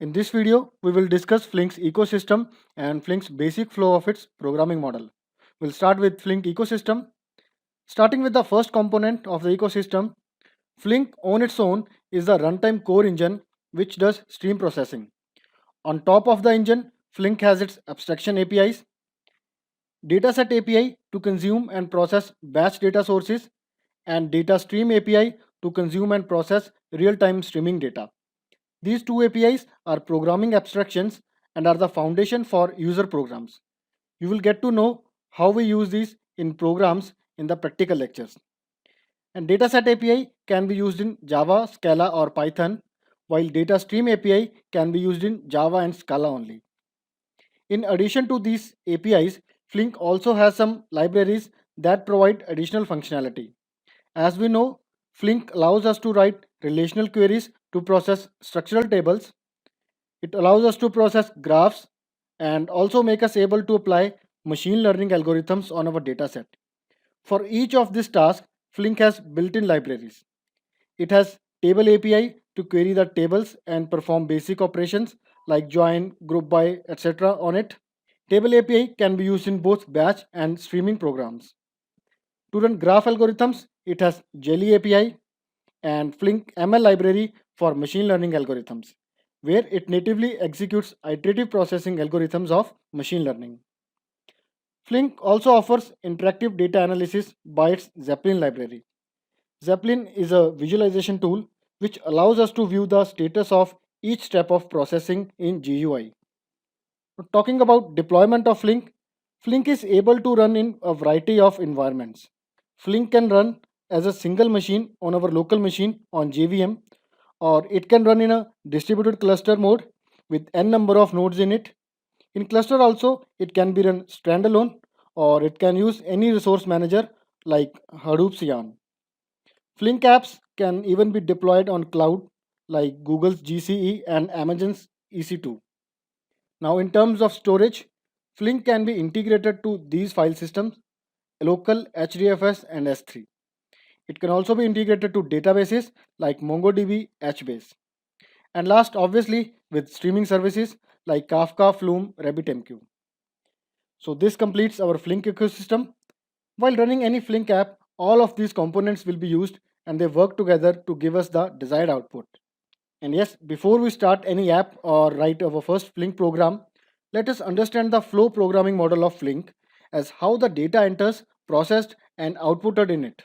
In this video, we will discuss Flink's ecosystem and Flink's basic flow of its programming model. We'll start with Flink ecosystem. Starting with the first component of the ecosystem, Flink on its own is the runtime core engine which does stream processing. On top of the engine, Flink has its abstraction APIs, Dataset API to consume and process batch data sources, and Data Stream API to consume and process real-time streaming data. These two APIs are programming abstractions and are the foundation for user programs. You will get to know how we use these in programs in the practical lectures. And Dataset API can be used in Java, Scala, or Python, while Data Stream API can be used in Java and Scala only. In addition to these APIs, Flink also has some libraries that provide additional functionality. As we know, Flink allows us to write relational queries to process structural tables. It allows us to process graphs and also make us able to apply machine learning algorithms on our dataset. For each of these tasks, Flink has built-in libraries. It has Table API to query the tables and perform basic operations like join, group by, etc. on it. Table API can be used in both batch and streaming programs. To run graph algorithms, it has Jelly API and Flink ML library for machine learning algorithms, where it natively executes iterative processing algorithms of machine learning. Flink also offers interactive data analysis by its Zeppelin library. Zeppelin is a visualization tool which allows us to view the status of each step of processing in GUI. Talking about deployment of Flink, Flink is able to run in a variety of environments. Flink can run as a single machine on our local machine on JVM, or it can run in a distributed cluster mode with n number of nodes in it. In cluster also, it can be run standalone, or it can use any resource manager like Hadoop Yarn. Flink apps can even be deployed on cloud like Google's GCE and Amazon's EC2. Now, in terms of storage, Flink can be integrated to these file systems, local, HDFS, and S3. It can also be integrated to databases like MongoDB, HBase. And last, obviously, with streaming services like Kafka, Flume, RabbitMQ. So this completes our Flink ecosystem. While running any Flink app, all of these components will be used and they work together to give us the desired output. And yes, before we start any app or write our first Flink program, let us understand the flow programming model of Flink as how the data enters, processed, and outputted in it.